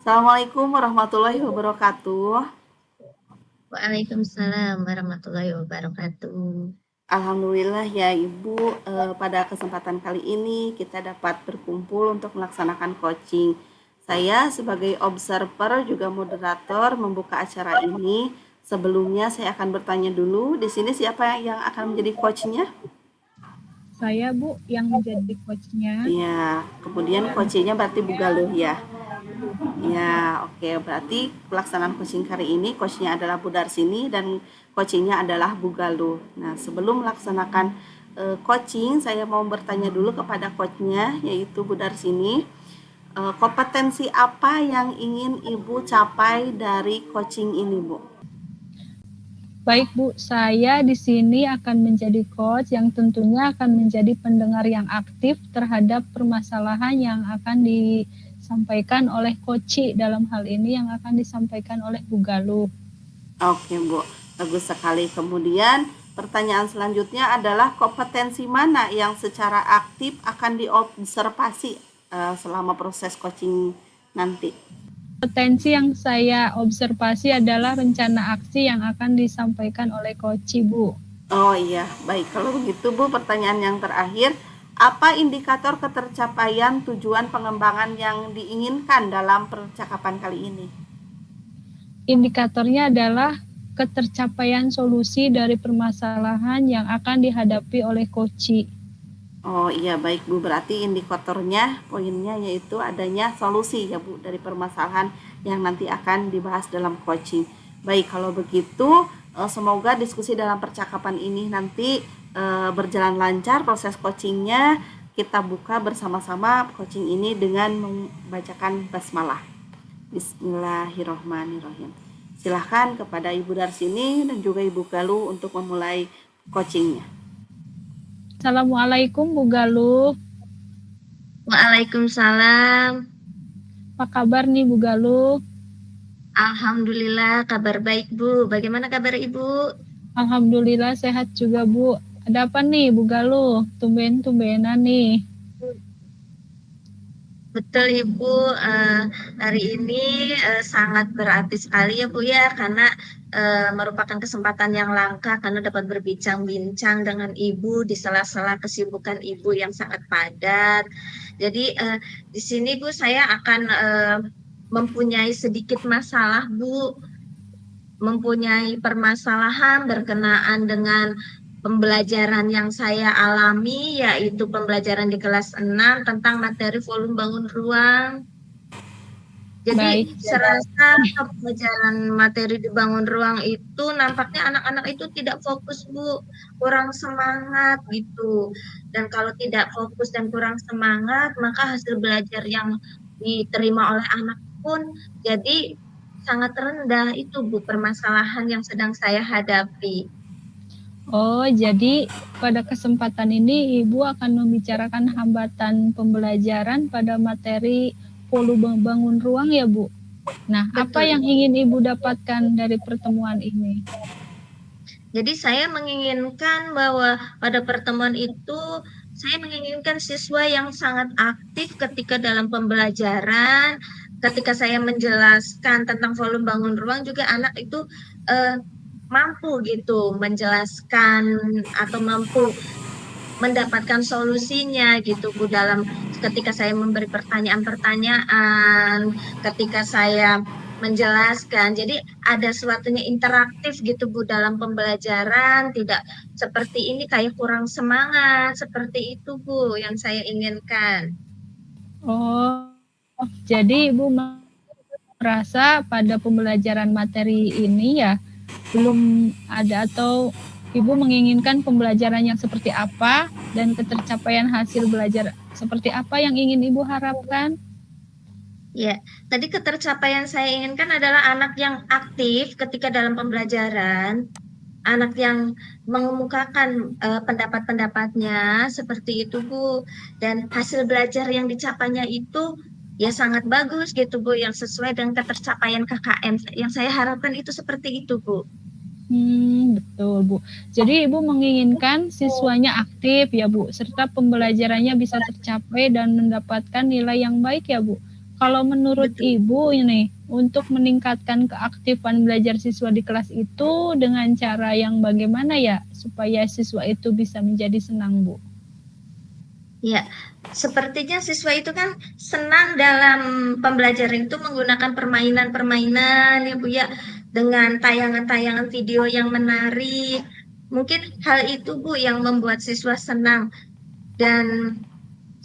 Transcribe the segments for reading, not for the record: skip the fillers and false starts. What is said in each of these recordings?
Assalamualaikum warahmatullahi wabarakatuh. Waalaikumsalam warahmatullahi wabarakatuh. Alhamdulillah ya Ibu, pada kesempatan kali ini kita dapat berkumpul untuk melaksanakan coaching. Saya sebagai observer juga moderator membuka acara ini. Sebelumnya saya akan bertanya dulu, di sini siapa yang akan menjadi coachnya? Saya Bu yang menjadi coachnya. Ya, kemudian coachnya berarti Bu Galuh ya. Ya, oke. Berarti pelaksanaan coaching kali ini coachnya adalah Bu Darsini dan coachingnya adalah Bu Galuh. Nah, sebelum melaksanakan coaching, saya mau bertanya dulu kepada coachnya, yaitu Bu Darsini. Kompetensi apa yang ingin Ibu capai dari coaching ini, Bu? Baik Bu, saya di sini akan menjadi coach yang tentunya akan menjadi pendengar yang aktif terhadap permasalahan yang akan disampaikan oleh coach dalam hal ini yang akan disampaikan oleh Bu Galuh. Oke, Bu. Bagus sekali. Kemudian pertanyaan selanjutnya adalah kompetensi mana yang secara aktif akan diobservasi selama proses coaching nanti? Potensi yang saya observasi adalah rencana aksi yang akan disampaikan oleh coach Bu. Oh iya, baik. Kalau begitu Bu, pertanyaan yang terakhir, apa indikator ketercapaian tujuan pengembangan yang diinginkan dalam percakapan kali ini? Indikatornya adalah ketercapaian solusi dari permasalahan yang akan dihadapi oleh coach. Oh iya, baik Bu. Berarti indikatornya, poinnya yaitu adanya solusi ya Bu dari permasalahan yang nanti akan dibahas dalam coaching. Baik, kalau begitu semoga diskusi dalam percakapan ini nanti berjalan lancar proses coachingnya. Kita buka bersama-sama coaching ini dengan membacakan basmalah. Bismillahirrohmanirrohim. Silahkan kepada Ibu Darsini dan juga Ibu Galuh untuk memulai coachingnya. Assalamualaikum Bu Galuh. Waalaikumsalam. Apa kabar nih Bu Galuh? Alhamdulillah kabar baik Bu. Bagaimana kabar Ibu? Alhamdulillah sehat juga Bu. Ada apa nih Bu Galuh? Tumben-tumbenan nih. Betul Ibu, hari ini sangat berarti sekali ya Bu ya, karena merupakan kesempatan yang langka karena dapat berbincang-bincang dengan Ibu di sela-sela kesibukan Ibu yang sangat padat. Jadi di sini Bu saya akan mempunyai sedikit masalah Bu, mempunyai permasalahan berkenaan dengan pembelajaran yang saya alami, yaitu pembelajaran di kelas 6 tentang materi volume bangun ruang. Jadi serasa pembelajaran materi di bangun ruang itu nampaknya anak-anak itu tidak fokus Bu, kurang semangat gitu. Dan kalau tidak fokus dan kurang semangat, maka hasil belajar yang diterima oleh anak pun jadi sangat rendah. Itu Bu permasalahan yang sedang saya hadapi. Oh, jadi pada kesempatan ini Ibu akan membicarakan hambatan pembelajaran pada materi volume bangun ruang ya Bu? Nah, Betul. apa yang ingin Ibu dapatkan dari pertemuan ini? Jadi saya menginginkan bahwa pada pertemuan itu saya menginginkan siswa yang sangat aktif ketika dalam pembelajaran, ketika saya menjelaskan tentang volume bangun ruang juga anak itu mampu gitu menjelaskan atau mampu mendapatkan solusinya gitu Bu dalam ketika saya memberi pertanyaan-pertanyaan, ketika saya menjelaskan. Jadi ada suatunya interaktif gitu Bu dalam pembelajaran, tidak seperti ini kayak kurang semangat, seperti itu Bu yang saya inginkan. Oh, jadi Ibu merasa pada pembelajaran materi ini ya belum ada atau Ibu menginginkan pembelajaran yang seperti apa dan ketercapaian hasil belajar seperti apa yang ingin Ibu harapkan? Ya, tadi ketercapaian saya inginkan adalah anak yang aktif ketika dalam pembelajaran, anak yang mengemukakan pendapat-pendapatnya seperti itu Bu, dan hasil belajar yang dicapainya itu ya sangat bagus gitu Bu, yang sesuai dengan ketercapaian KKM yang saya harapkan itu seperti itu Bu. Betul Bu. Jadi Ibu menginginkan siswanya aktif ya Bu, serta pembelajarannya bisa tercapai dan mendapatkan nilai yang baik ya Bu. Kalau menurut Betul. Ibu ini, untuk meningkatkan keaktifan belajar siswa di kelas itu dengan cara yang bagaimana ya supaya siswa itu bisa menjadi senang, Bu? Ya, sepertinya siswa itu kan senang dalam pembelajaran itu menggunakan permainan-permainan ya Bu ya, dengan tayangan-tayangan video yang menarik. Mungkin hal itu Bu yang membuat siswa senang dan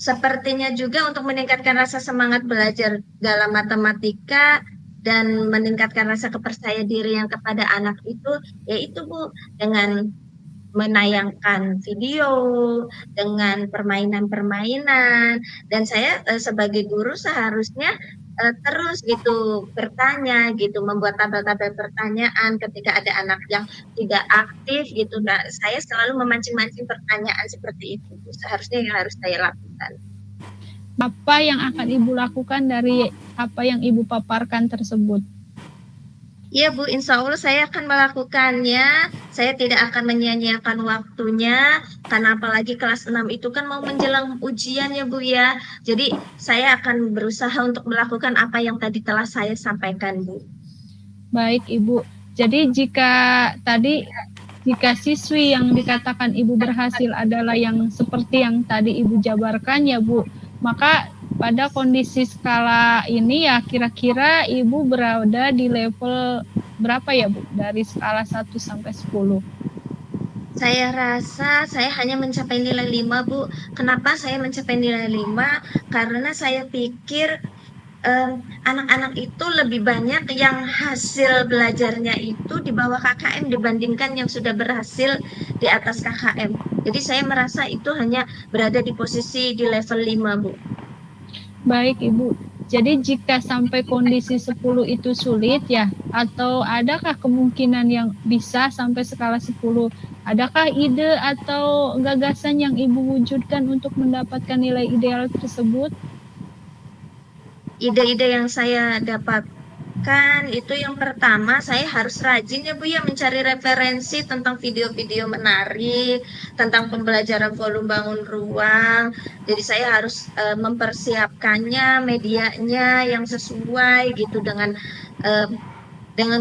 sepertinya juga untuk meningkatkan rasa semangat belajar dalam matematika dan meningkatkan rasa kepercayaan diri yang kepada anak itu, yaitu Bu, dengan menayangkan video, dengan permainan-permainan, dan saya, sebagai guru seharusnya, terus gitu bertanya gitu, membuat tabel-tabel pertanyaan ketika ada anak yang tidak aktif gitu. Nah, saya selalu memancing-mancing pertanyaan seperti itu, seharusnya yang harus saya lakukan. Apa yang akan Ibu lakukan dari apa yang Ibu paparkan tersebut? Iya Bu, insya Allah saya akan melakukannya. Saya tidak akan menyia-nyiakan waktunya, karena apalagi kelas 6 itu kan mau menjelang ujian ya Bu ya. Jadi saya akan berusaha untuk melakukan apa yang tadi telah saya sampaikan Bu. Baik Ibu, jadi jika siswi yang dikatakan Ibu berhasil adalah yang seperti yang tadi Ibu jabarkan ya Bu, maka pada kondisi skala ini ya kira-kira Ibu berada di level berapa ya Bu dari skala 1 sampai 10? Saya rasa saya hanya mencapai nilai 5 Bu. Kenapa saya mencapai nilai 5? Karena saya pikir anak-anak itu lebih banyak yang hasil belajarnya itu di bawah KKM dibandingkan yang sudah berhasil di atas KKM. Jadi saya merasa itu hanya berada di posisi di level 5 Bu. Baik Ibu, jadi jika sampai kondisi 10 itu sulit ya, atau adakah kemungkinan yang bisa sampai skala 10? Adakah ide atau gagasan yang Ibu wujudkan untuk mendapatkan nilai ideal tersebut? Ide-ide yang saya dapatkan itu yang pertama, saya harus rajin ya Bu ya mencari referensi tentang video-video menarik, tentang pembelajaran volume bangun ruang. Jadi saya harus mempersiapkannya, medianya yang sesuai gitu dengan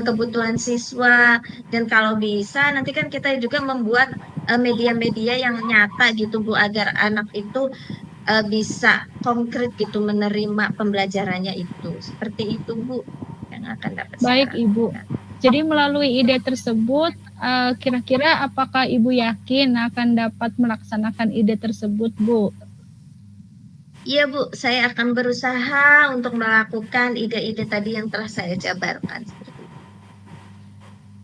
kebutuhan siswa, dan kalau bisa nanti kan kita juga membuat media-media yang nyata gitu Bu, agar anak itu bisa konkret gitu menerima pembelajarannya itu. Seperti itu Bu yang akan dapat saya Baik Ibu, lakukan. jadi melalui ide tersebut, kira-kira apakah Ibu yakin akan dapat melaksanakan ide tersebut Bu? Iya Bu, saya akan berusaha untuk melakukan ide-ide tadi yang telah saya jabarkan.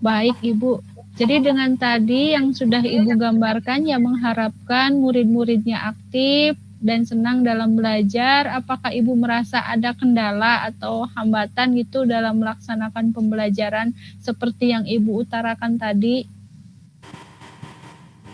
Baik Ibu, jadi dengan tadi yang sudah Ibu gambarkan ya mengharapkan murid-muridnya aktif dan senang dalam belajar, apakah Ibu merasa ada kendala atau hambatan gitu dalam melaksanakan pembelajaran seperti yang Ibu utarakan tadi?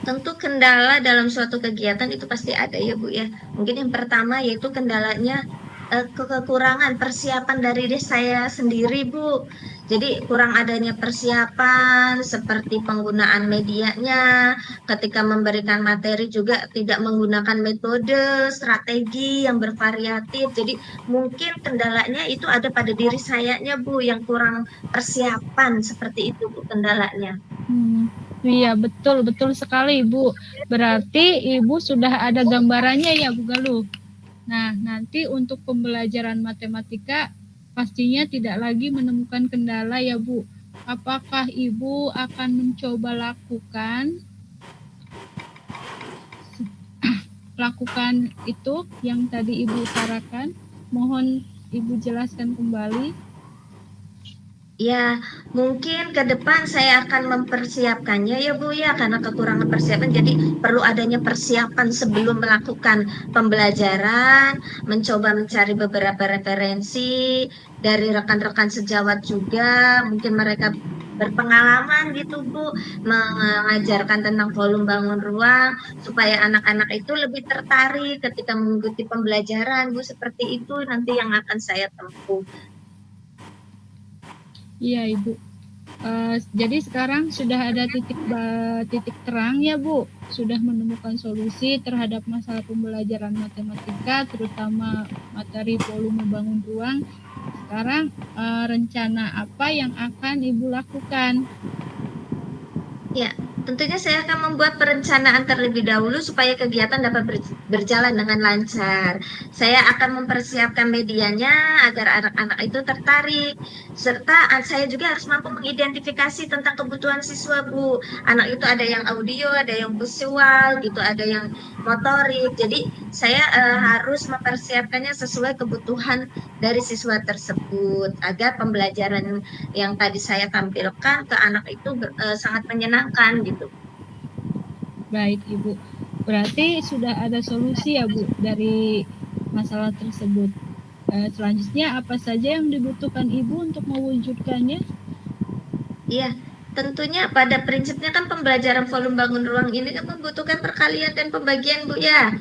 Tentu kendala dalam suatu kegiatan itu pasti ada ya Bu ya. Mungkin yang pertama yaitu kendalanya kekurangan persiapan dari diri saya sendiri Bu. Jadi kurang adanya persiapan seperti penggunaan medianya, ketika memberikan materi juga tidak menggunakan metode, strategi yang bervariatif. Jadi mungkin kendalanya itu ada pada diri sayanya Bu yang kurang persiapan, seperti itu Bu kendalanya. Iya betul sekali Ibu. Berarti Ibu sudah ada gambarannya ya Bu Galuh. Nah, nanti untuk pembelajaran matematika pastinya tidak lagi menemukan kendala ya Bu. Apakah Ibu akan mencoba lakukan itu yang tadi Ibu utarakan? Mohon Ibu jelaskan kembali. Ya, mungkin ke depan saya akan mempersiapkannya ya Bu ya, karena kekurangan persiapan, jadi perlu adanya persiapan sebelum melakukan pembelajaran, mencoba mencari beberapa referensi dari rekan-rekan sejawat juga, mungkin mereka berpengalaman gitu Bu, mengajarkan tentang volume bangun ruang, supaya anak-anak itu lebih tertarik ketika mengikuti pembelajaran Bu, seperti itu nanti yang akan saya tempuh. Iya Ibu. Jadi sekarang sudah ada titik terang ya Bu, sudah menemukan solusi terhadap masalah pembelajaran matematika, terutama materi volume bangun ruang. Sekarang rencana apa yang akan Ibu lakukan? Ya, tentunya saya akan membuat perencanaan terlebih dahulu supaya kegiatan dapat berjalan dengan lancar. Saya akan mempersiapkan medianya agar anak-anak itu tertarik, serta saya juga harus mampu mengidentifikasi tentang kebutuhan siswa, Bu. Anak itu ada yang audio, ada yang visual, gitu, ada yang motorik. Jadi saya harus mempersiapkannya sesuai kebutuhan dari siswa tersebut agar pembelajaran yang tadi saya tampilkan ke anak itu sangat menyenangkan gitu. Baik, Ibu. Berarti sudah ada solusi ya, Bu, dari masalah tersebut. Selanjutnya apa saja yang dibutuhkan Ibu untuk mewujudkannya? Iya, tentunya pada prinsipnya kan pembelajaran volume bangun ruang ini kan membutuhkan perkalian dan pembagian, Bu ya.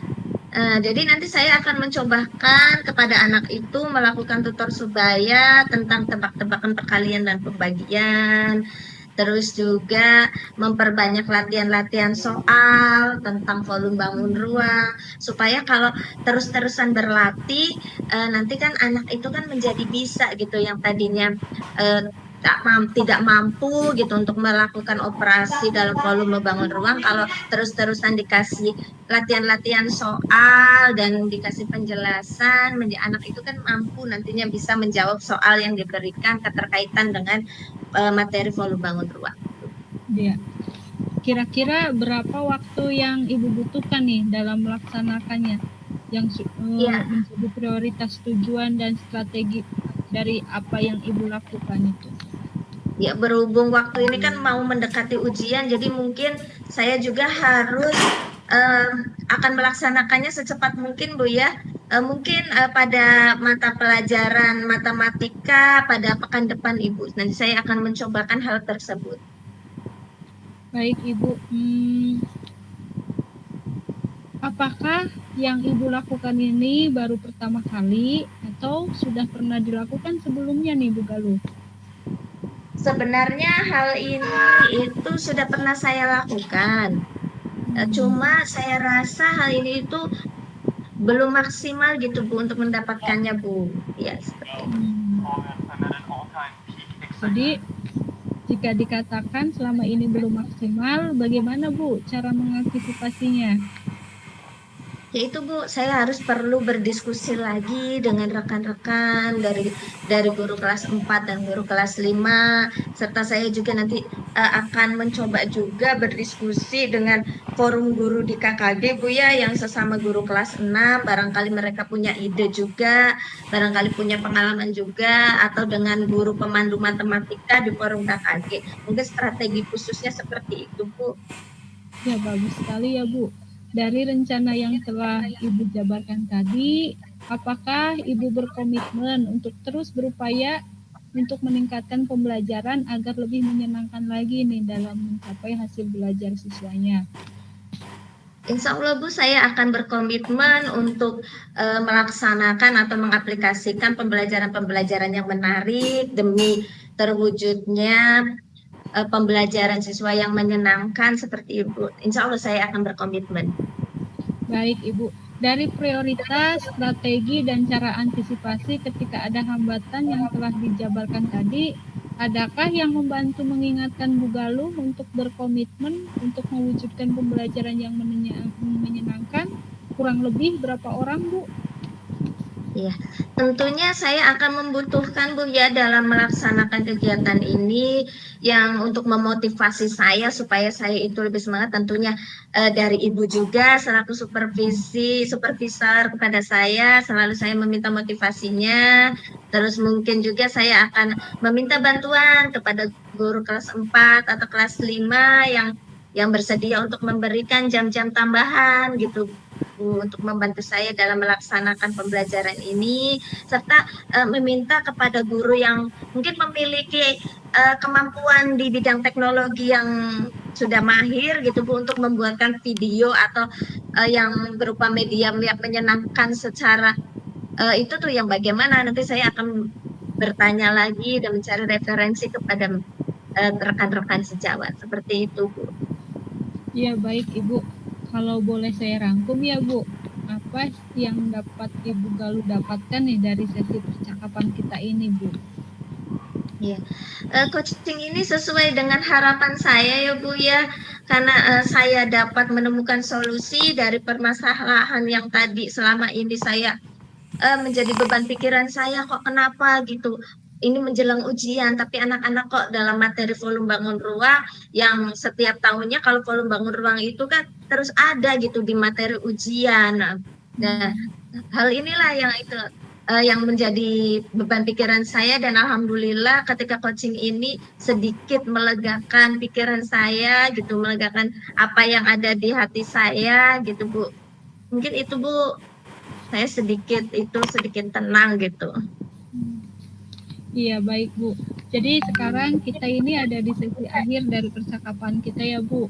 Jadi nanti saya akan mencobakan kepada anak itu melakukan tutor sebaya tentang tebak-tebakan perkalian dan pembagian. Terus juga memperbanyak latihan-latihan soal tentang volume bangun ruang supaya kalau terus-terusan berlatih nanti kan anak itu kan menjadi bisa gitu yang tadinya tidak mampu gitu untuk melakukan operasi dalam volume bangun ruang, kalau terus-terusan dikasih latihan-latihan soal dan dikasih penjelasan, anak itu kan mampu nantinya bisa menjawab soal yang diberikan keterkaitan dengan materi volume bangun ruang. Iya. Kira-kira berapa waktu yang Ibu butuhkan nih dalam melaksanakannya yang menjadi prioritas tujuan dan strategi dari apa yang Ibu lakukan itu? Ya, berhubung waktu ini kan mau mendekati ujian, jadi mungkin saya juga harus akan melaksanakannya secepat mungkin, Bu ya. Mungkin pada mata pelajaran matematika pada pekan depan, Ibu. Nanti saya akan mencobakan hal tersebut. Baik, Ibu. Apakah yang Ibu lakukan ini baru pertama kali atau sudah pernah dilakukan sebelumnya nih, Bu Galuh? Sebenarnya hal ini itu sudah pernah saya lakukan. Cuma saya rasa hal ini itu belum maksimal gitu, Bu, untuk mendapatkannya, Bu. Ya, seperti itu. Jadi jika dikatakan selama ini belum maksimal, bagaimana, Bu, cara mengantisipasinya? Yaitu, Bu, saya harus perlu berdiskusi lagi dengan rekan-rekan dari guru kelas 4 dan guru kelas 5, serta saya juga nanti akan mencoba juga berdiskusi dengan forum guru di KKD, Bu ya, yang sesama guru kelas 6, barangkali mereka punya ide juga, barangkali punya pengalaman juga, atau dengan guru pemandu matematika di forum KKD. Mungkin strategi khususnya seperti itu, Bu. Ya, bagus sekali ya, Bu. Dari rencana yang telah Ibu jabarkan tadi, apakah Ibu berkomitmen untuk terus berupaya untuk meningkatkan pembelajaran agar lebih menyenangkan lagi nih dalam mencapai hasil belajar siswanya? Insya Allah, Bu, saya akan berkomitmen untuk melaksanakan atau mengaplikasikan pembelajaran-pembelajaran yang menarik demi terwujudnya pembelajaran siswa yang menyenangkan seperti Ibu. Insya Allah saya akan berkomitmen. Baik, Ibu. Dari prioritas, strategi, dan cara antisipasi ketika ada hambatan yang telah dijabarkan tadi, adakah yang membantu mengingatkan Bu Galuh untuk berkomitmen untuk mewujudkan pembelajaran yang menyenangkan? Kurang lebih berapa orang, Bu? Ya, tentunya saya akan membutuhkan, Bu ya, dalam melaksanakan kegiatan ini yang untuk memotivasi saya supaya saya itu lebih semangat, tentunya dari Ibu juga selaku supervisor kepada saya, selalu saya meminta motivasinya. Terus mungkin juga saya akan meminta bantuan kepada guru kelas 4 atau kelas 5 yang bersedia untuk memberikan jam-jam tambahan gitu, untuk membantu saya dalam melaksanakan pembelajaran ini, serta meminta kepada guru yang mungkin memiliki kemampuan di bidang teknologi yang sudah mahir gitu, Bu, untuk membuatkan video atau yang berupa media yang menyenangkan secara itu tuh yang bagaimana nanti saya akan bertanya lagi dan mencari referensi kepada rekan-rekan sejawat seperti itu, Bu. Ya baik Ibu, kalau boleh saya rangkum ya Bu, apa yang dapat Ibu Galuh dapatkan nih dari sesi percakapan kita ini Bu? Iya, coaching ini sesuai dengan harapan saya ya Bu ya, karena saya dapat menemukan solusi dari permasalahan yang tadi selama ini saya menjadi beban pikiran saya, kok kenapa gitu. Ini menjelang ujian, tapi anak-anak kok dalam materi volume bangun ruang yang setiap tahunnya kalau volume bangun ruang itu kan terus ada gitu di materi ujian. Nah, hal inilah yang itu yang menjadi beban pikiran saya dan alhamdulillah ketika coaching ini sedikit melegakan pikiran saya gitu, melegakan apa yang ada di hati saya gitu Bu. Mungkin itu Bu, saya sedikit tenang gitu. Iya baik Bu. Jadi sekarang kita ini ada di sesi akhir dari percakapan kita ya Bu.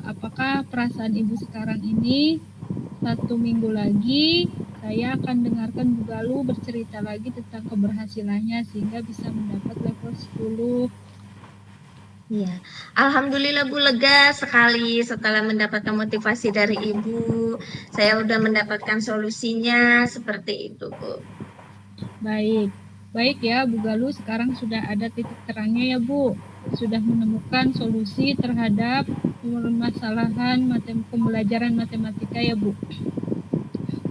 Apakah perasaan Ibu sekarang ini 1 minggu lagi saya akan dengarkan Bu Galuh bercerita lagi tentang keberhasilannya sehingga bisa mendapat level 10. Iya, alhamdulillah Bu, lega sekali setelah mendapatkan motivasi dari Ibu. Saya udah mendapatkan solusinya seperti itu Bu. Baik, baik ya Bu Galuh, sekarang sudah ada titik terangnya ya Bu. Sudah menemukan solusi terhadap permasalahan pembelajaran matematika ya Bu.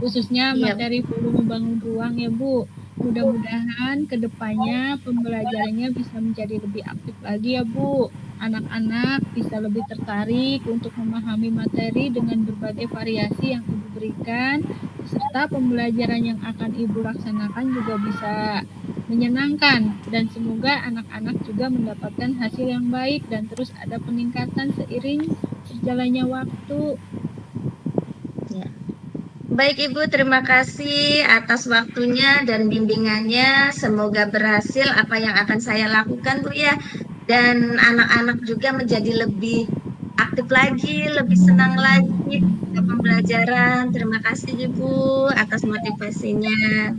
Khususnya Iya. materi volume bangun ruang ya Bu. Mudah-mudahan kedepannya pembelajarannya bisa menjadi lebih aktif lagi ya Bu. Anak-anak bisa lebih tertarik untuk memahami materi dengan berbagai variasi yang Ibu berikan, serta pembelajaran yang akan Ibu laksanakan juga bisa menyenangkan, dan semoga anak-anak juga mendapatkan hasil yang baik dan terus ada peningkatan seiring berjalannya waktu. Ya. Baik Ibu, terima kasih atas waktunya dan bimbingannya. Semoga berhasil apa yang akan saya lakukan Bu ya. Dan anak-anak juga menjadi lebih aktif lagi, lebih senang lagi ke pembelajaran. Terima kasih Ibu atas motivasinya.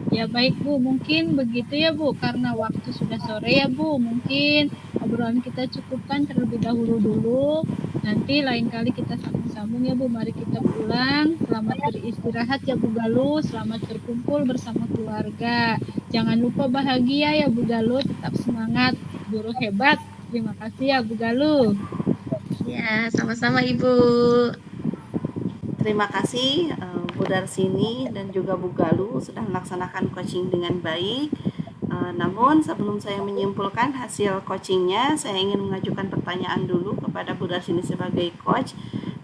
Ya baik Bu, mungkin begitu ya Bu, karena waktu sudah sore ya Bu, mungkin obrolan kita cukupkan terlebih dahulu dulu. Nanti lain kali kita sambung-sambung ya Bu, mari kita pulang. Selamat beristirahat ya Bu Galuh, selamat berkumpul bersama keluarga. Jangan lupa bahagia ya Bu Galuh, tetap semangat, guru hebat. Terima kasih ya Bu Galuh. Ya, sama-sama Ibu. Terima kasih Bu Darsini dan juga Bu Galuh sudah melaksanakan coaching dengan baik. Namun sebelum saya menyimpulkan hasil coachingnya, saya ingin mengajukan pertanyaan dulu kepada Bu Darsini sebagai coach.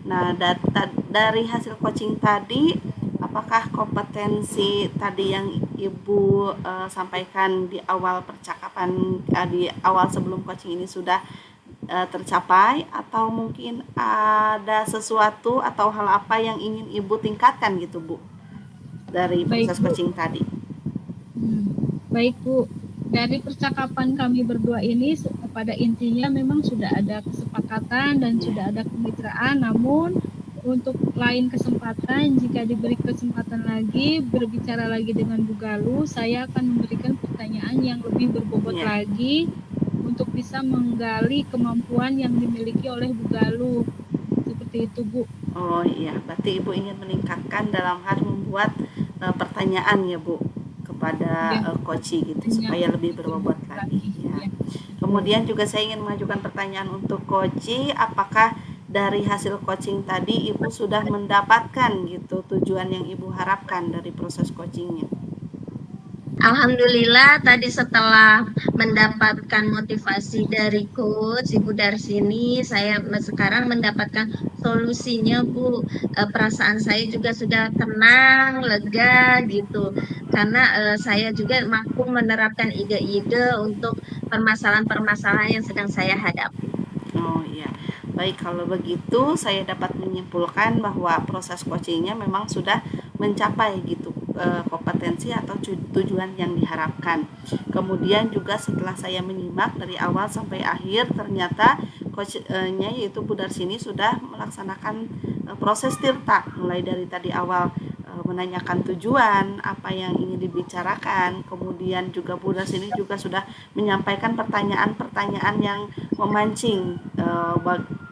Nah, dari hasil coaching tadi, apakah kompetensi tadi yang Ibu sampaikan di awal percakapan, di awal sebelum coaching ini sudah tercapai, atau mungkin ada sesuatu atau hal apa yang ingin Ibu tingkatkan gitu Bu dari proses coaching tadi? Baik Bu, dari percakapan kami berdua ini pada intinya memang sudah ada kesepakatan dan sudah ada kemitraan, namun untuk lain kesempatan jika diberi kesempatan lagi berbicara lagi dengan Bu Galuh, saya akan memberikan pertanyaan yang lebih berbobot lagi untuk bisa menggali kemampuan yang dimiliki oleh Bu Galuh. Seperti itu Bu. Oh iya, berarti Ibu ingin meningkatkan dalam hal membuat pertanyaan ya Bu kepada coach gitu supaya lebih berbobot lagi ya. Kemudian juga saya ingin mengajukan pertanyaan untuk coach, apakah dari hasil coaching tadi Ibu sudah mendapatkan gitu tujuan yang Ibu harapkan dari proses coachingnya? Alhamdulillah tadi setelah mendapatkan motivasi dari coach Ibu Darsini, saya sekarang mendapatkan solusinya Bu. Perasaan saya juga sudah tenang, lega gitu. Karena saya juga mampu menerapkan ide-ide untuk permasalahan-permasalahan yang sedang saya hadapi. Oh iya, baik, kalau begitu saya dapat menyimpulkan bahwa proses coachingnya memang sudah mencapai gitu kompetensi atau tujuan yang diharapkan. Kemudian juga setelah saya menyimak dari awal sampai akhir, ternyata coachnya yaitu Bu Darsini sudah melaksanakan proses tirta, mulai dari tadi awal menanyakan tujuan apa yang ingin dibicarakan, kemudian juga Bu Darsini juga sudah menyampaikan pertanyaan-pertanyaan yang memancing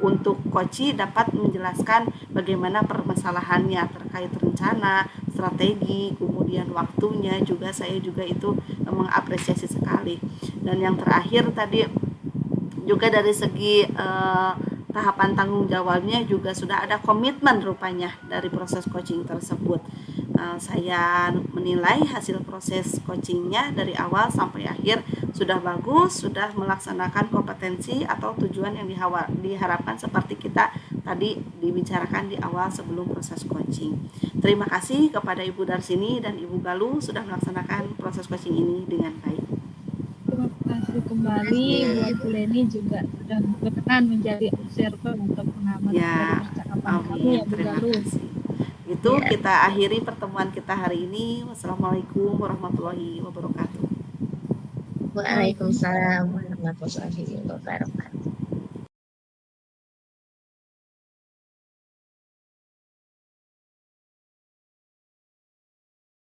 untuk Koci dapat menjelaskan bagaimana permasalahannya terkait rencana, strategi, kemudian waktunya juga saya juga itu mengapresiasi sekali. Dan yang terakhir tadi juga dari segi tahapan tanggung jawabnya juga sudah ada komitmen rupanya dari proses coaching tersebut. Saya menilai hasil proses coachingnya dari awal sampai akhir sudah bagus, sudah melaksanakan kompetensi atau tujuan yang diharapkan seperti kita tadi dibicarakan di awal sebelum proses coaching. Terima kasih kepada Ibu Darsini dan Ibu Galuh sudah melaksanakan proses coaching ini dengan baik. Terima kasih kembali buat Bu Leni juga sudah berkenan menjadi observer untuk pengamat dari percakapan kami ya Bu terima Galuh. kasih. Itu kita akhiri pertemuan kita hari ini. Wassalamualaikum warahmatullahi wabarakatuh. Waalaikumsalam warahmatullahi wabarakatuh.